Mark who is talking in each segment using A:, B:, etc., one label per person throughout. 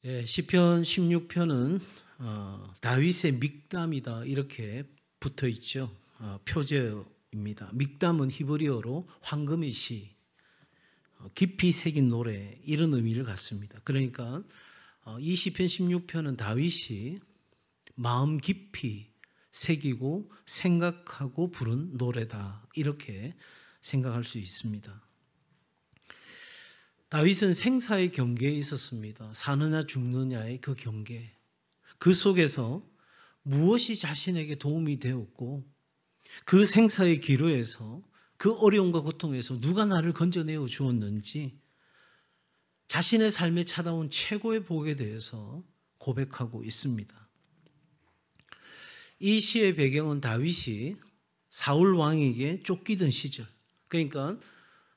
A: 예, 시편 16편은 다윗의 믹담이다 이렇게 붙어 있죠. 표제입니다. 믹담은 히브리어로 황금의 시, 깊이 새긴 노래 이런 의미를 갖습니다. 그러니까 이 시편 16편은 다윗이 마음 깊이 새기고 생각하고 부른 노래다 이렇게 생각할 수 있습니다. 다윗은 생사의 경계에 있었습니다. 사느냐 죽느냐의 그 경계. 그 속에서 무엇이 자신에게 도움이 되었고 그 생사의 기로에서 그 어려움과 고통에서 누가 나를 건져내어 주었는지 자신의 삶에 찾아온 최고의 복에 대해서 고백하고 있습니다. 이 시의 배경은 다윗이 사울 왕에게 쫓기던 시절. 그러니까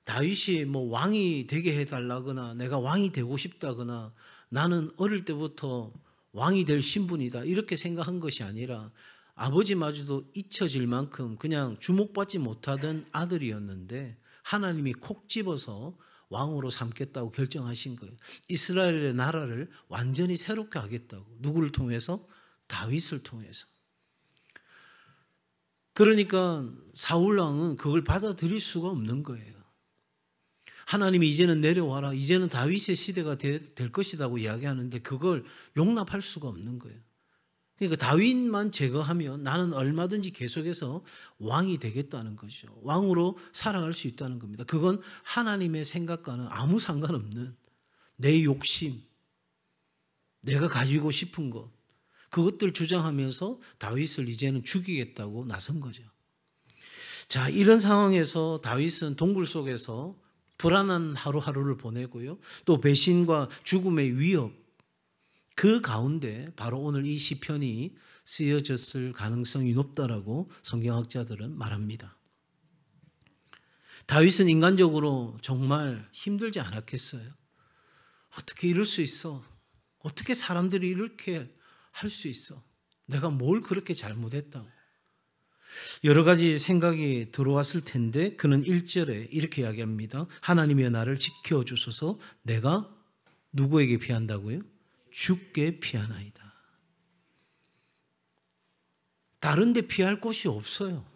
A: 다윗이 왕이 되게 해달라거나 내가 왕이 되고 싶다거나 나는 어릴 때부터 왕이 될 신분이다 이렇게 생각한 것이 아니라 아버지마저도 잊혀질 만큼 그냥 주목받지 못하던 아들이었는데 하나님이 콕 집어서 왕으로 삼겠다고 결정하신 거예요. 이스라엘의 나라를 완전히 새롭게 하겠다고. 누구를 통해서? 다윗을 통해서. 그러니까 사울 왕은 그걸 받아들일 수가 없는 거예요. 하나님이 이제는 내려와라. 이제는 다윗의 시대가 될 것이라고 이야기하는데 그걸 용납할 수가 없는 거예요. 그러니까 다윗만 제거하면 나는 얼마든지 계속해서 왕이 되겠다는 거죠. 왕으로 살아갈 수 있다는 겁니다. 그건 하나님의 생각과는 아무 상관없는 내 욕심, 내가 가지고 싶은 것, 그것들 주장하면서 다윗을 이제는 죽이겠다고 나선 거죠. 자, 이런 상황에서 다윗은 동굴 속에서 불안한 하루하루를 보내고요. 또 배신과 죽음의 위협, 그 가운데 바로 오늘 이 시편이 쓰여졌을 가능성이 높다라고 성경학자들은 말합니다. 다윗은 인간적으로 정말 힘들지 않았겠어요? 어떻게 이럴 수 있어? 어떻게 사람들이 이렇게 할 수 있어? 내가 뭘 그렇게 잘못했다고? 여러 가지 생각이 들어왔을 텐데 그는 1절에 이렇게 이야기합니다. 하나님이여 나를 지켜주소서. 내가 누구에게 피한다고요? 주께 피하나이다. 다른 데 피할 곳이 없어요.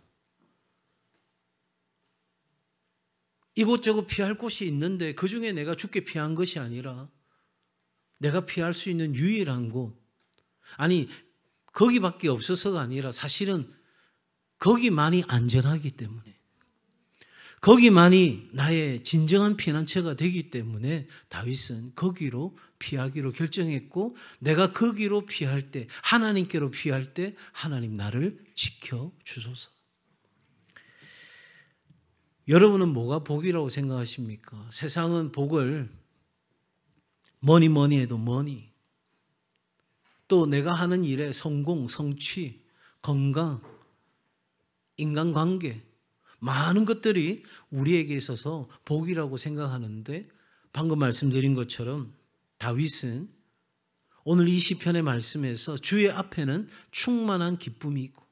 A: 이곳저곳 피할 곳이 있는데 그중에 내가 주께 피한 것이 아니라 내가 피할 수 있는 유일한 곳, 아니 거기밖에 없어서가 아니라 사실은 거기만이 안전하기 때문에, 거기만이 나의 진정한 피난처가 되기 때문에 다윗은 거기로 피하기로 결정했고, 내가 거기로 피할 때, 하나님께로 피할 때 하나님 나를 지켜주소서. 여러분은 뭐가 복이라고 생각하십니까? 세상은 복을 뭐니 해도 머니, 또 내가 하는 일에 성공, 성취, 건강, 인간관계, 많은 것들이 우리에게 있어서 복이라고 생각하는데 방금 말씀드린 것처럼 다윗은 오늘 이 시편의 말씀에서 주의 앞에는 충만한 기쁨이 있고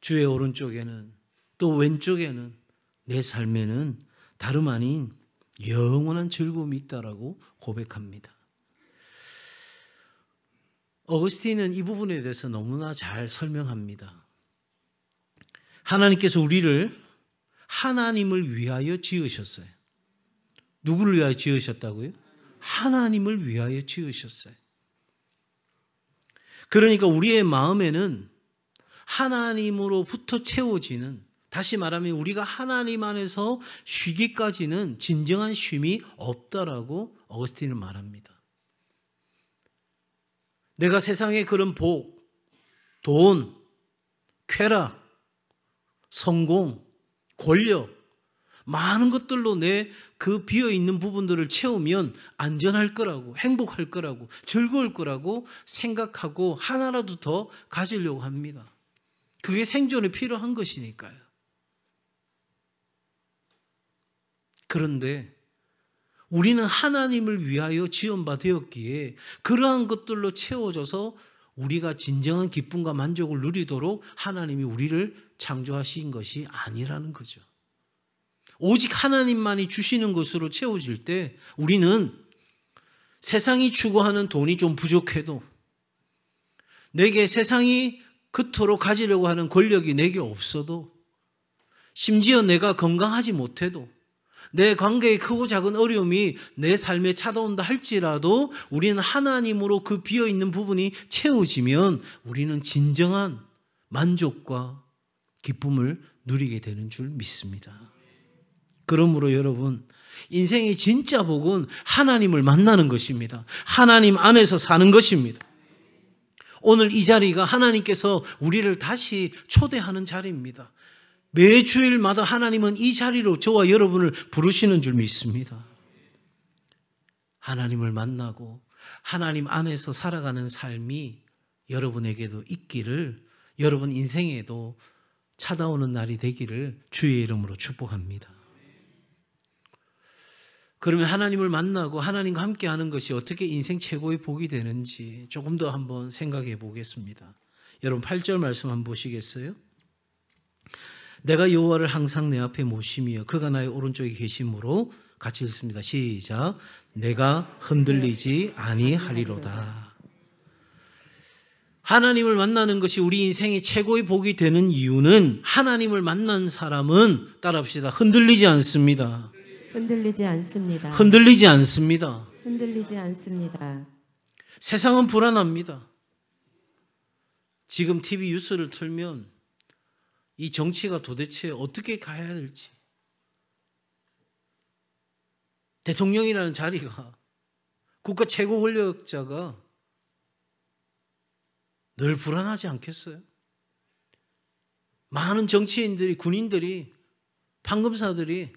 A: 주의 오른쪽에는 또 왼쪽에는 내 삶에는 다름 아닌 영원한 즐거움이 있다라고 고백합니다. 어거스틴은 이 부분에 대해서 너무나 잘 설명합니다. 하나님께서 우리를 하나님을 위하여 지으셨어요. 누구를 위하여 지으셨다고요? 하나님을 위하여 지으셨어요. 그러니까 우리의 마음에는 하나님으로부터 채워지는, 다시 말하면 우리가 하나님 안에서 쉬기까지는 진정한 쉼이 없다라고 어거스틴은 말합니다. 내가 세상의 그런 복, 돈, 쾌락, 성공, 권력, 많은 것들로 내 그 비어있는 부분들을 채우면 안전할 거라고, 행복할 거라고, 즐거울 거라고 생각하고 하나라도 더 가지려고 합니다. 그게 생존에 필요한 것이니까요. 그런데 우리는 하나님을 위하여 지은 바 되었기에 그러한 것들로 채워져서 우리가 진정한 기쁨과 만족을 누리도록 하나님이 우리를 창조하신 것이 아니라는 거죠. 오직 하나님만이 주시는 것으로 채워질 때 우리는 세상이 추구하는 돈이 좀 부족해도, 내게 세상이 그토록 가지려고 하는 권력이 내게 없어도, 심지어 내가 건강하지 못해도, 내 관계에 크고 작은 어려움이 내 삶에 찾아온다 할지라도 우리는 하나님으로 그 비어있는 부분이 채워지면 우리는 진정한 만족과 기쁨을 누리게 되는 줄 믿습니다. 그러므로 여러분, 인생의 진짜 복은 하나님을 만나는 것입니다. 하나님 안에서 사는 것입니다. 오늘 이 자리가 하나님께서 우리를 다시 초대하는 자리입니다. 매 주일마다 하나님은 이 자리로 저와 여러분을 부르시는 줄 믿습니다. 하나님을 만나고 하나님 안에서 살아가는 삶이 여러분에게도 있기를, 여러분 인생에도 찾아오는 날이 되기를 주의 이름으로 축복합니다. 그러면 하나님을 만나고 하나님과 함께 하는 것이 어떻게 인생 최고의 복이 되는지 조금 더 한번 생각해 보겠습니다. 여러분 8절 말씀 한번 보시겠어요? 내가 여호와를 항상 내 앞에 모시며 그가 나의 오른쪽에 계심으로, 같이 읽습니다. 시작. 내가 흔들리지 아니하리로다. 하나님을 만나는 것이 우리 인생의 최고의 복이 되는 이유는 하나님을 만난 사람은, 따라합시다, 흔들리지 않습니다.
B: 흔들리지 않습니다.
A: 흔들리지 않습니다.
B: 흔들리지 않습니다.
A: 세상은 불안합니다. 지금 TV 뉴스를 틀면 이 정치가 도대체 어떻게 가야 될지, 대통령이라는 자리가, 국가 최고 권력자가 늘 불안하지 않겠어요? 많은 정치인들이, 군인들이, 판검사들이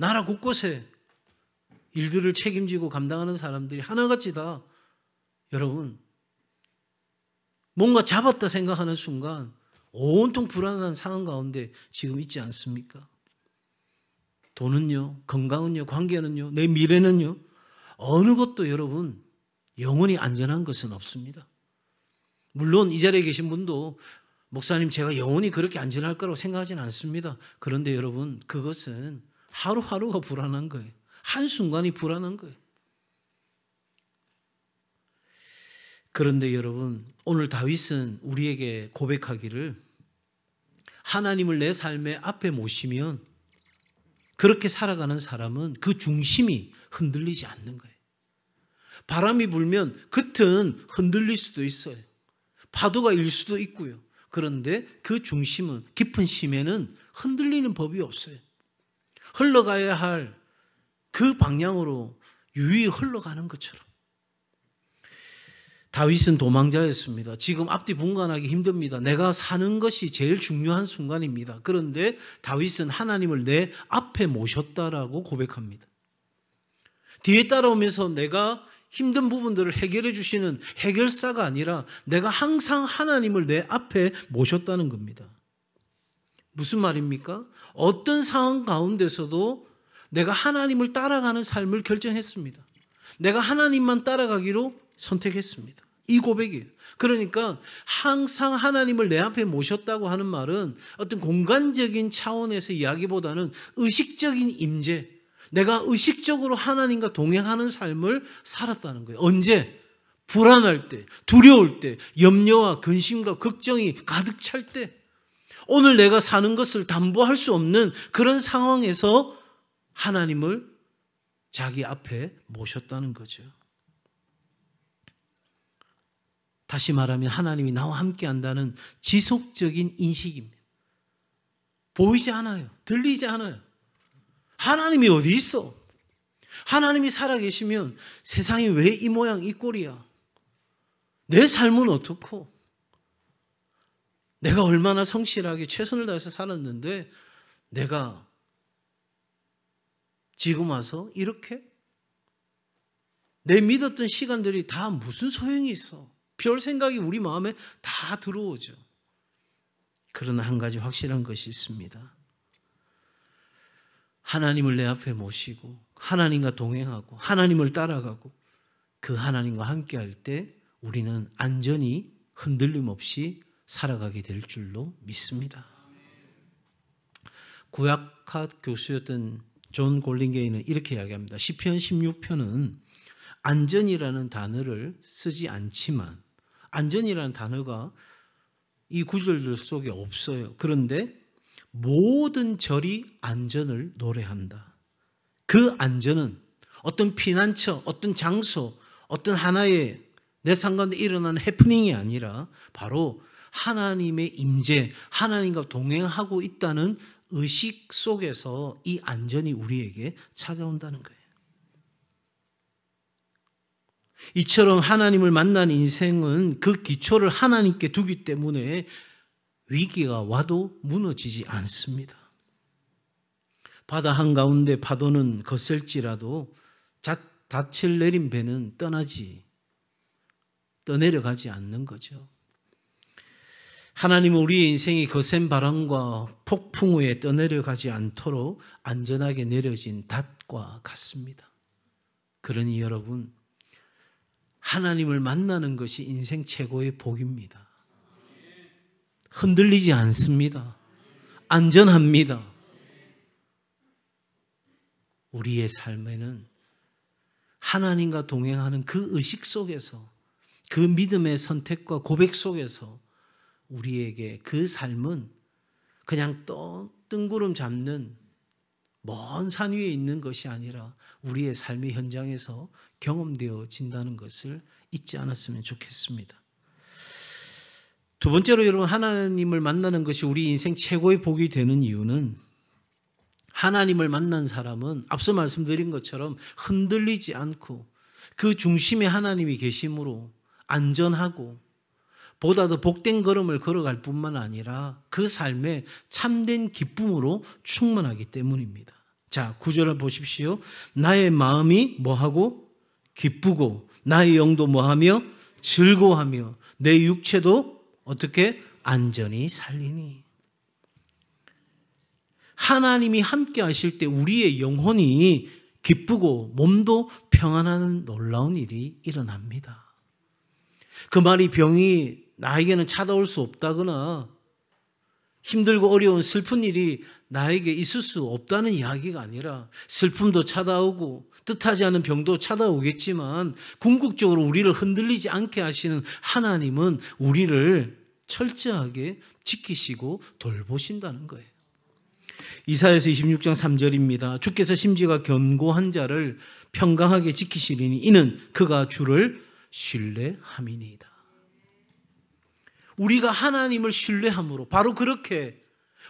A: 나라 곳곳에 일들을 책임지고 감당하는 사람들이 하나같이 다, 여러분, 뭔가 잡았다 생각하는 순간 온통 불안한 상황 가운데 지금 있지 않습니까? 돈은요, 건강은요, 관계는요, 내 미래는요, 어느 것도 여러분 영원히 안전한 것은 없습니다. 물론 이 자리에 계신 분도 목사님 제가 영원히 그렇게 안전할 거라고 생각하지는 않습니다. 그런데 여러분, 그것은 하루하루가 불안한 거예요. 한순간이 불안한 거예요. 그런데 여러분, 오늘 다윗은 우리에게 고백하기를, 하나님을 내 삶의 앞에 모시면 그렇게 살아가는 사람은 그 중심이 흔들리지 않는 거예요. 바람이 불면 겉은 흔들릴 수도 있어요. 파도가 일 수도 있고요. 그런데 그 중심은, 깊은 심에는 흔들리는 법이 없어요. 흘러가야 할 그 방향으로 유유히 흘러가는 것처럼. 다윗은 도망자였습니다. 지금 앞뒤 분간하기 힘듭니다. 내가 사는 것이 제일 중요한 순간입니다. 그런데 다윗은 하나님을 내 앞에 모셨다라고 고백합니다. 뒤에 따라오면서 내가 힘든 부분들을 해결해 주시는 해결사가 아니라 내가 항상 하나님을 내 앞에 모셨다는 겁니다. 무슨 말입니까? 어떤 상황 가운데서도 내가 하나님을 따라가는 삶을 결정했습니다. 내가 하나님만 따라가기로 선택했습니다. 이 고백이에요. 그러니까 항상 하나님을 내 앞에 모셨다고 하는 말은 어떤 공간적인 차원에서 이야기보다는 의식적인 임재, 내가 의식적으로 하나님과 동행하는 삶을 살았다는 거예요. 언제? 불안할 때, 두려울 때, 염려와 근심과 걱정이 가득 찰 때, 오늘 내가 사는 것을 담보할 수 없는 그런 상황에서 하나님을 자기 앞에 모셨다는 거죠. 다시 말하면 하나님이 나와 함께 한다는 지속적인 인식입니다. 보이지 않아요. 들리지 않아요. 하나님이 어디 있어? 하나님이 살아계시면 세상이 왜 이 모양 이 꼴이야? 내 삶은 어떻고? 내가 얼마나 성실하게 최선을 다해서 살았는데 내가 지금 와서 이렇게? 내 믿었던 시간들이 다 무슨 소용이 있어? 별 생각이 우리 마음에 다 들어오죠. 그러나 한 가지 확실한 것이 있습니다. 하나님을 내 앞에 모시고 하나님과 동행하고 하나님을 따라가고 그 하나님과 함께할 때 우리는 안전히 흔들림 없이 살아가게 될 줄로 믿습니다. 구약학 교수였던 존 골링게이는 이렇게 이야기합니다. 시편 16편은 안전이라는 단어를 쓰지 않지만 안전이라는 단어가 이 구절들 속에 없어요. 그런데 모든 절이 안전을 노래한다. 그 안전은 어떤 피난처, 어떤 장소, 어떤 하나의 내 삶 가운데 일어나는 해프닝이 아니라 바로 하나님의 임재, 하나님과 동행하고 있다는 의식 속에서 이 안전이 우리에게 찾아온다는 거예요. 이처럼 하나님을 만난 인생은 그 기초를 하나님께 두기 때문에 위기가 와도 무너지지 않습니다. 바다 한가운데 파도는 거셀지라도 닻을 내린 배는 떠내려가지 않는 거죠. 하나님은 우리의 인생이 거센 바람과 폭풍 후에 떠내려가지 않도록 안전하게 내려진 닷과 같습니다. 그러니 여러분, 하나님을 만나는 것이 인생 최고의 복입니다. 흔들리지 않습니다. 안전합니다. 우리의 삶에는 하나님과 동행하는 그 의식 속에서, 그 믿음의 선택과 고백 속에서 우리에게 그 삶은 그냥 뜬구름 잡는 먼 산 위에 있는 것이 아니라 우리의 삶의 현장에서 경험되어진다는 것을 잊지 않았으면 좋겠습니다. 두 번째로 여러분, 하나님을 만나는 것이 우리 인생 최고의 복이 되는 이유는 하나님을 만난 사람은 앞서 말씀드린 것처럼 흔들리지 않고 그 중심에 하나님이 계심으로 안전하고 보다 더 복된 걸음을 걸어갈 뿐만 아니라 그 삶에 참된 기쁨으로 충만하기 때문입니다. 자, 9절을 보십시오. 나의 마음이 뭐하고? 기쁘고 나의 영도 뭐하며? 즐거워하며 내 육체도 어떻게? 안전히 살리니. 하나님이 함께 하실 때 우리의 영혼이 기쁘고 몸도 평안한 놀라운 일이 일어납니다. 그 말이 병이 나에게는 찾아올 수 없다거나 힘들고 어려운 슬픈 일이 나에게 있을 수 없다는 이야기가 아니라 슬픔도 찾아오고 뜻하지 않은 병도 찾아오겠지만 궁극적으로 우리를 흔들리지 않게 하시는 하나님은 우리를 철저하게 지키시고 돌보신다는 거예요. 이사야서 26장 3절입니다. 주께서 심지가 견고한 자를 평강하게 지키시리니 이는 그가 주를 신뢰함이니이다. 우리가 하나님을 신뢰함으로 바로 그렇게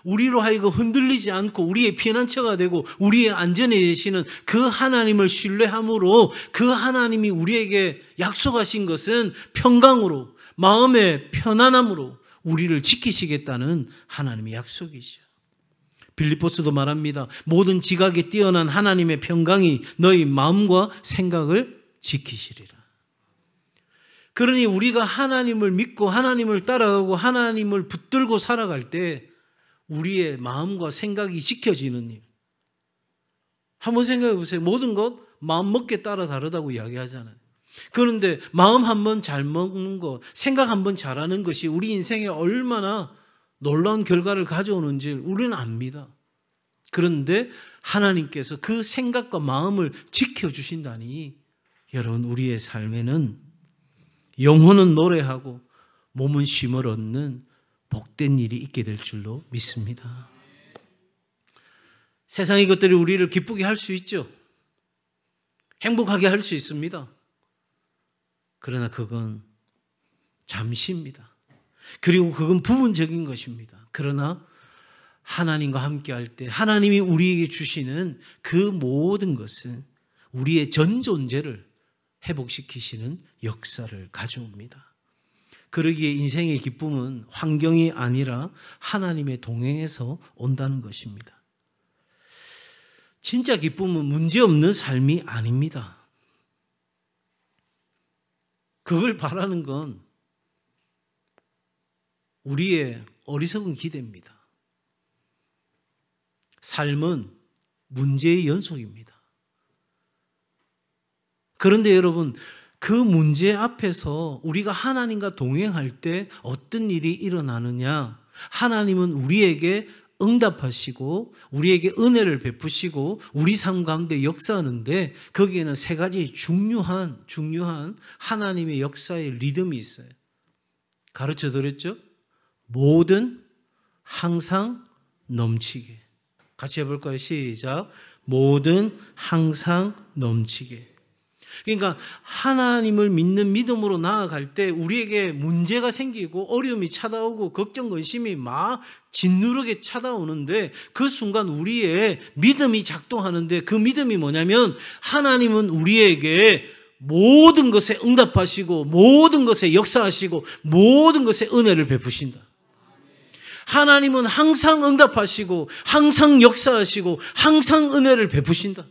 A: 우리로 하여금 흔들리지 않고 우리의 피난처가 되고 우리의 안전에 계시는 그 하나님을 신뢰함으로 그 하나님이 우리에게 약속하신 것은 평강으로 마음의 편안함으로 우리를 지키시겠다는 하나님의 약속이죠. 빌립보서도 말합니다. 모든 지각에 뛰어난 하나님의 평강이 너희 마음과 생각을 지키시리라. 그러니 우리가 하나님을 믿고 하나님을 따라가고 하나님을 붙들고 살아갈 때 우리의 마음과 생각이 지켜지는 일. 한번 생각해 보세요. 모든 것 마음 먹기에 따라 다르다고 이야기하잖아요. 그런데 마음 한번 잘 먹는 것, 생각 한번 잘하는 것이 우리 인생에 얼마나 놀라운 결과를 가져오는지 우리는 압니다. 그런데 하나님께서 그 생각과 마음을 지켜주신다니 여러분, 우리의 삶에는 영혼은 노래하고 몸은 쉼을 얻는 복된 일이 있게 될 줄로 믿습니다. 세상의 것들이 우리를 기쁘게 할 수 있죠. 행복하게 할 수 있습니다. 그러나 그건 잠시입니다. 그리고 그건 부분적인 것입니다. 그러나 하나님과 함께 할 때 하나님이 우리에게 주시는 그 모든 것은 우리의 전 존재를 회복시키시는 역사를 가져옵니다. 그러기에 인생의 기쁨은 환경이 아니라 하나님의 동행에서 온다는 것입니다. 진짜 기쁨은 문제없는 삶이 아닙니다. 그걸 바라는 건 우리의 어리석은 기대입니다. 삶은 문제의 연속입니다. 그런데 여러분, 그 문제 앞에서 우리가 하나님과 동행할 때 어떤 일이 일어나느냐? 하나님은 우리에게 응답하시고 우리에게 은혜를 베푸시고 우리 삶 가운데 역사하는데 거기에는 세 가지 중요한 하나님의 역사의 리듬이 있어요. 가르쳐 드렸죠? 모든, 항상, 넘치게. 같이 해볼까요? 시작. 모든, 항상, 넘치게. 그러니까 하나님을 믿는 믿음으로 나아갈 때 우리에게 문제가 생기고 어려움이 찾아오고 걱정, 근심이 막 짓누르게 찾아오는데 그 순간 우리의 믿음이 작동하는데 그 믿음이 뭐냐면 하나님은 우리에게 모든 것에 응답하시고 모든 것에 역사하시고 모든 것에 은혜를 베푸신다. 하나님은 항상 응답하시고 항상 역사하시고 항상 은혜를 베푸신다.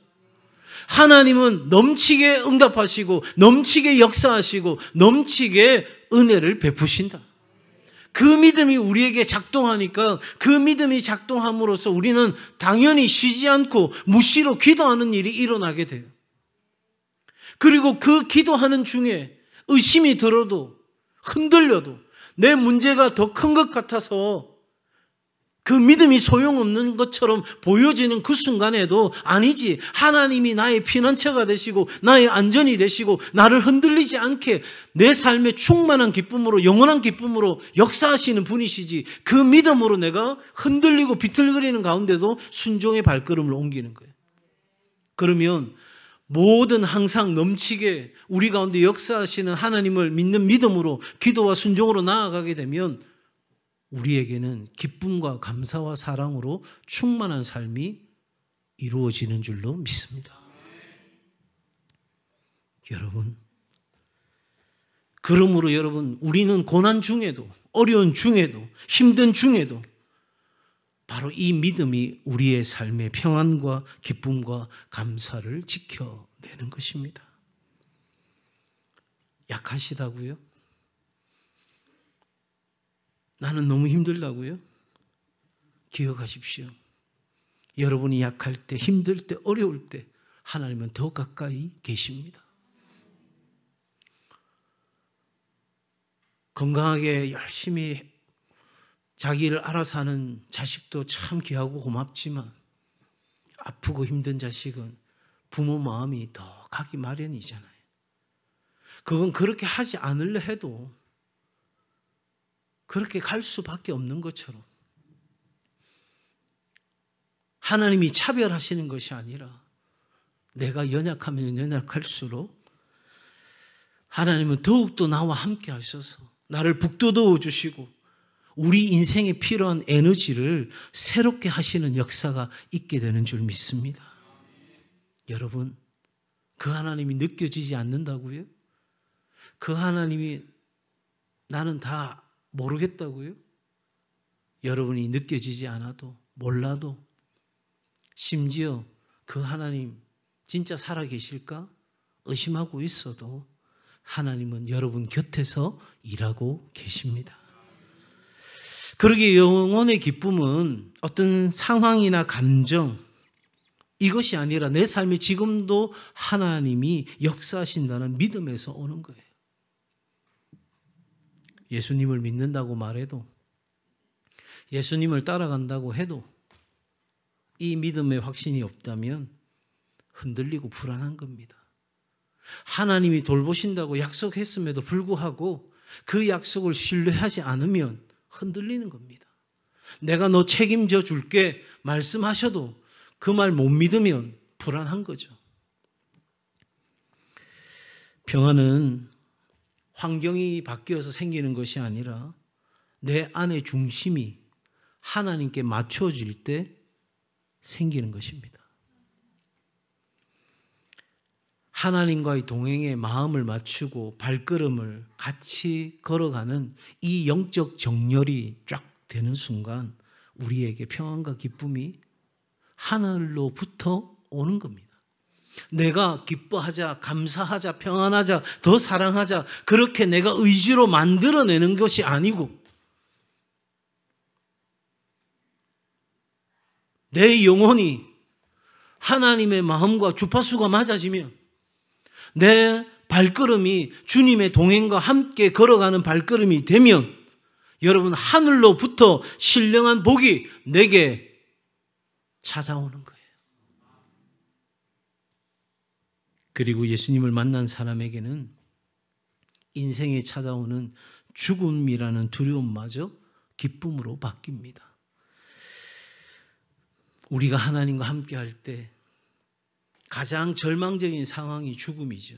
A: 하나님은 넘치게 응답하시고 넘치게 역사하시고 넘치게 은혜를 베푸신다. 그 믿음이 우리에게 작동하니까 그 믿음이 작동함으로써 우리는 당연히 쉬지 않고 무시로 기도하는 일이 일어나게 돼요. 그리고 그 기도하는 중에 의심이 들어도 흔들려도 내 문제가 더 큰 것 같아서 그 믿음이 소용없는 것처럼 보여지는 그 순간에도 아니지, 하나님이 나의 피난처가 되시고 나의 안전이 되시고 나를 흔들리지 않게 내 삶의 충만한 기쁨으로 영원한 기쁨으로 역사하시는 분이시지, 그 믿음으로 내가 흔들리고 비틀거리는 가운데도 순종의 발걸음을 옮기는 거예요. 그러면 모든 항상 넘치게 우리 가운데 역사하시는 하나님을 믿는 믿음으로 기도와 순종으로 나아가게 되면 우리에게는 기쁨과 감사와 사랑으로 충만한 삶이 이루어지는 줄로 믿습니다. 여러분, 그러므로 여러분, 우리는 고난 중에도 어려운 중에도 힘든 중에도 바로 이 믿음이 우리의 삶의 평안과 기쁨과 감사를 지켜내는 것입니다. 약하시다고요? 나는 너무 힘들다고요? 기억하십시오. 여러분이 약할 때, 힘들 때, 어려울 때 하나님은 더 가까이 계십니다. 건강하게 열심히 자기 일을 알아서 하는 자식도 참 귀하고 고맙지만 아프고 힘든 자식은 부모 마음이 더 가기 마련이잖아요. 그건 그렇게 하지 않으려 해도 그렇게 갈 수밖에 없는 것처럼 하나님이 차별하시는 것이 아니라 내가 연약하면 연약할수록 하나님은 더욱더 나와 함께 하셔서 나를 북돋워 주시고 우리 인생에 필요한 에너지를 새롭게 하시는 역사가 있게 되는 줄 믿습니다. 여러분, 그 하나님이 느껴지지 않는다고요? 그 하나님이 나는 다 모르겠다고요? 여러분이 느껴지지 않아도 몰라도 심지어 그 하나님 진짜 살아계실까 의심하고 있어도 하나님은 여러분 곁에서 일하고 계십니다. 그러기에 영혼의 기쁨은 어떤 상황이나 감정 이것이 아니라 내 삶에 지금도 하나님이 역사하신다는 믿음에서 오는 거예요. 예수님을 믿는다고 말해도 예수님을 따라간다고 해도 이 믿음의 확신이 없다면 흔들리고 불안한 겁니다. 하나님이 돌보신다고 약속했음에도 불구하고 그 약속을 신뢰하지 않으면 흔들리는 겁니다. 내가 너 책임져 줄게 말씀하셔도 그 말 못 믿으면 불안한 거죠. 평안은 환경이 바뀌어서 생기는 것이 아니라 내 안의 중심이 하나님께 맞춰질 때 생기는 것입니다. 하나님과의 동행에 마음을 맞추고 발걸음을 같이 걸어가는 이 영적 정렬이 쫙 되는 순간 우리에게 평안과 기쁨이 하늘로부터 오는 겁니다. 내가 기뻐하자, 감사하자, 평안하자, 더 사랑하자 그렇게 내가 의지로 만들어내는 것이 아니고 내 영혼이 하나님의 마음과 주파수가 맞아지면 내 발걸음이 주님의 동행과 함께 걸어가는 발걸음이 되면 여러분, 하늘로부터 신령한 복이 내게 찾아오는 거예요. 그리고 예수님을 만난 사람에게는 인생에 찾아오는 죽음이라는 두려움마저 기쁨으로 바뀝니다. 우리가 하나님과 함께 할 때 가장 절망적인 상황이 죽음이죠.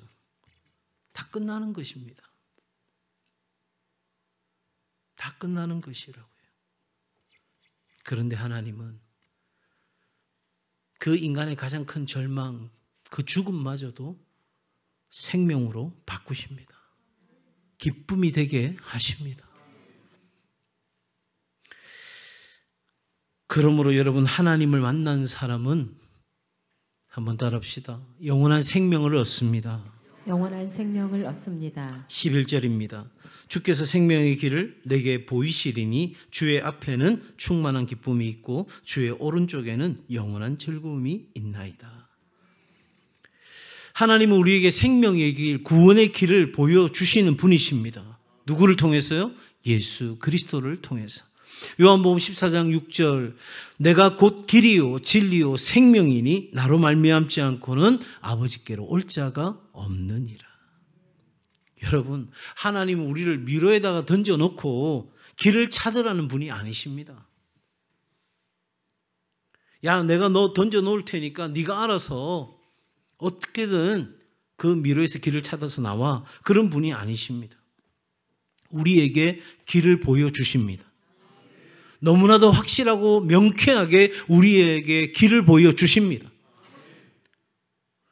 A: 다 끝나는 것입니다. 다 끝나는 것이라고요. 그런데 하나님은 그 인간의 가장 큰 절망, 그 죽음마저도 생명으로 바꾸십니다. 기쁨이 되게 하십니다. 그러므로 여러분, 하나님을 만난 사람은 한번 따라합시다. 영원한 생명을 얻습니다.
B: 영원한 생명을 얻습니다.
A: 11절입니다. 주께서 생명의 길을 내게 보이시리니 주의 앞에는 충만한 기쁨이 있고 주의 오른쪽에는 영원한 즐거움이 있나이다. 하나님은 우리에게 생명의 길, 구원의 길을 보여주시는 분이십니다. 누구를 통해서요? 예수 그리스도를 통해서. 요한복음 14장 6절, 내가 곧 길이요 진리요 생명이니 나로 말미암지 않고는 아버지께로 올 자가 없느니라. 여러분, 하나님은 우리를 미로에다가 던져놓고 길을 찾으라는 분이 아니십니다. 야, 내가 너 던져놓을 테니까 네가 알아서 어떻게든 그 미로에서 길을 찾아서 나와. 그런 분이 아니십니다. 우리에게 길을 보여주십니다. 너무나도 확실하고 명쾌하게 우리에게 길을 보여주십니다.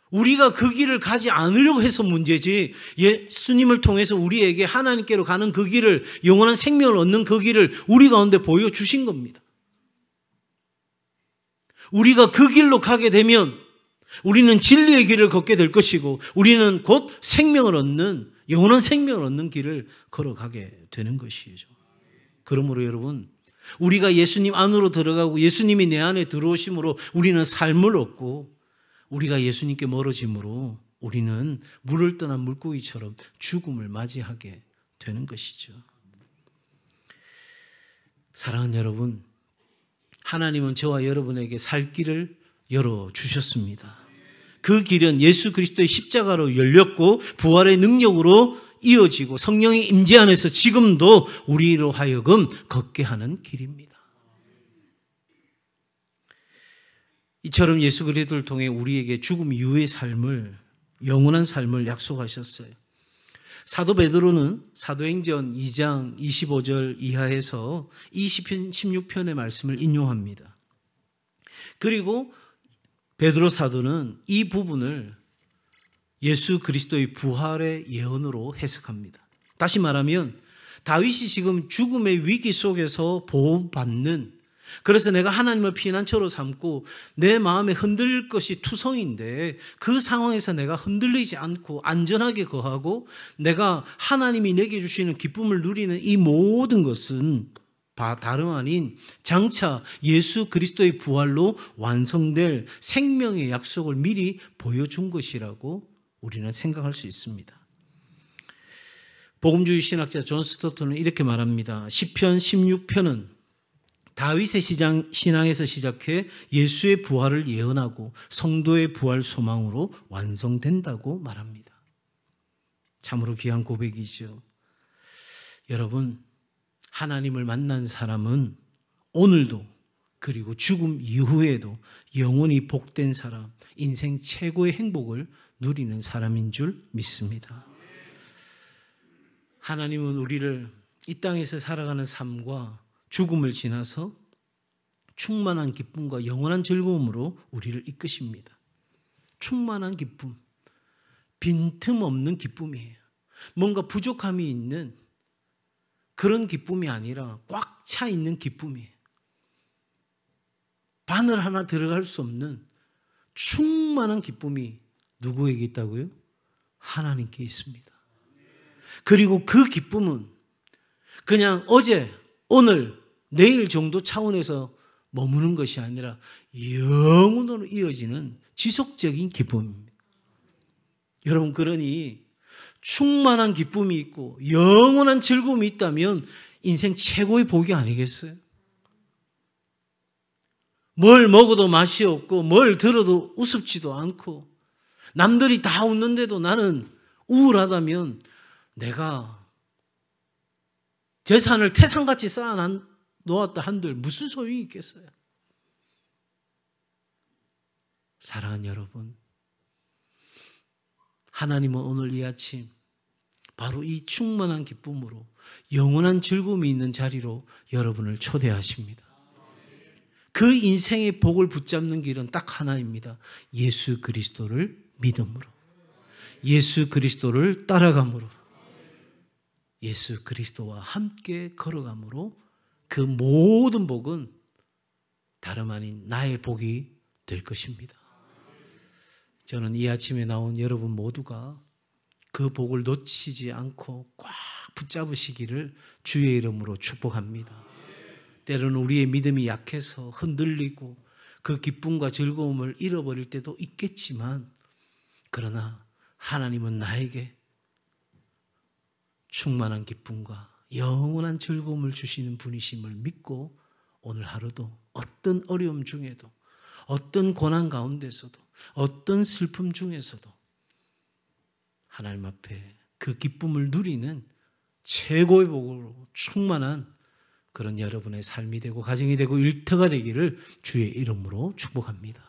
A: 우리가 그 길을 가지 않으려고 해서 문제지, 예수님을 통해서 우리에게 하나님께로 가는 그 길을, 영원한 생명을 얻는 그 길을 우리 가운데 보여주신 겁니다. 우리가 그 길로 가게 되면 우리는 진리의 길을 걷게 될 것이고 우리는 곧 생명을 얻는, 영원한 생명을 얻는 길을 걸어가게 되는 것이죠. 그러므로 여러분, 우리가 예수님 안으로 들어가고 예수님이 내 안에 들어오심으로 우리는 삶을 얻고, 우리가 예수님께 멀어짐으로 우리는 물을 떠난 물고기처럼 죽음을 맞이하게 되는 것이죠. 사랑하는 여러분, 하나님은 저와 여러분에게 살 길을 열어주셨습니다. 그 길은 예수 그리스도의 십자가로 열렸고 부활의 능력으로 이어지고 성령의 임재 안에서 지금도 우리로 하여금 걷게 하는 길입니다. 이처럼 예수 그리스도를 통해 우리에게 죽음 이후의 삶을, 영원한 삶을 약속하셨어요. 사도 베드로는 사도행전 2장 25절 이하에서 20편 16편의 말씀을 인용합니다. 그리고 베드로 사도는 이 부분을 예수 그리스도의 부활의 예언으로 해석합니다. 다시 말하면 다윗이 지금 죽음의 위기 속에서 보호받는, 그래서 내가 하나님을 피난처로 삼고 내 마음에 흔들릴 것이 투성인데 그 상황에서 내가 흔들리지 않고 안전하게 거하고 내가 하나님이 내게 주시는 기쁨을 누리는 이 모든 것은 다름 아닌 장차 예수 그리스도의 부활로 완성될 생명의 약속을 미리 보여준 것이라고 우리는 생각할 수 있습니다. 복음주의 신학자 존 스토트는 이렇게 말합니다. 시편 16편은 다윗의 신앙에서 시작해 예수의 부활을 예언하고 성도의 부활 소망으로 완성된다고 말합니다. 참으로 귀한 고백이죠. 여러분, 하나님을 만난 사람은 오늘도 그리고 죽음 이후에도 영원히 복된 사람, 인생 최고의 행복을 누리는 사람인 줄 믿습니다. 하나님은 우리를 이 땅에서 살아가는 삶과 죽음을 지나서 충만한 기쁨과 영원한 즐거움으로 우리를 이끄십니다. 충만한 기쁨, 빈틈없는 기쁨이에요. 뭔가 부족함이 있는 그런 기쁨이 아니라 꽉 차 있는 기쁨이에요. 바늘 하나 들어갈 수 없는 충만한 기쁨이 누구에게 있다고요? 하나님께 있습니다. 그리고 그 기쁨은 그냥 어제, 오늘, 내일 정도 차원에서 머무는 것이 아니라 영원으로 이어지는 지속적인 기쁨입니다. 여러분, 그러니 충만한 기쁨이 있고 영원한 즐거움이 있다면 인생 최고의 복이 아니겠어요? 뭘 먹어도 맛이 없고 뭘 들어도 우습지도 않고 남들이 다 웃는데도 나는 우울하다면 내가 재산을 태산같이 쌓아 놓았다 한들 무슨 소용이 있겠어요? 사랑하는 여러분, 하나님은 오늘 이 아침 바로 이 충만한 기쁨으로 영원한 즐거움이 있는 자리로 여러분을 초대하십니다. 그 인생의 복을 붙잡는 길은 딱 하나입니다. 예수 그리스도를 믿음으로, 예수 그리스도를 따라감으로, 예수 그리스도와 함께 걸어감으로 그 모든 복은 다름 아닌 나의 복이 될 것입니다. 저는 이 아침에 나온 여러분 모두가 그 복을 놓치지 않고 꽉 붙잡으시기를 주의 이름으로 축복합니다. 때로는 우리의 믿음이 약해서 흔들리고 그 기쁨과 즐거움을 잃어버릴 때도 있겠지만, 그러나 하나님은 나에게 충만한 기쁨과 영원한 즐거움을 주시는 분이심을 믿고 오늘 하루도 어떤 어려움 중에도, 어떤 고난 가운데서도, 어떤 슬픔 중에서도 하나님 앞에 그 기쁨을 누리는 최고의 복으로 충만한 그런 여러분의 삶이 되고 가정이 되고 일터가 되기를 주의 이름으로 축복합니다.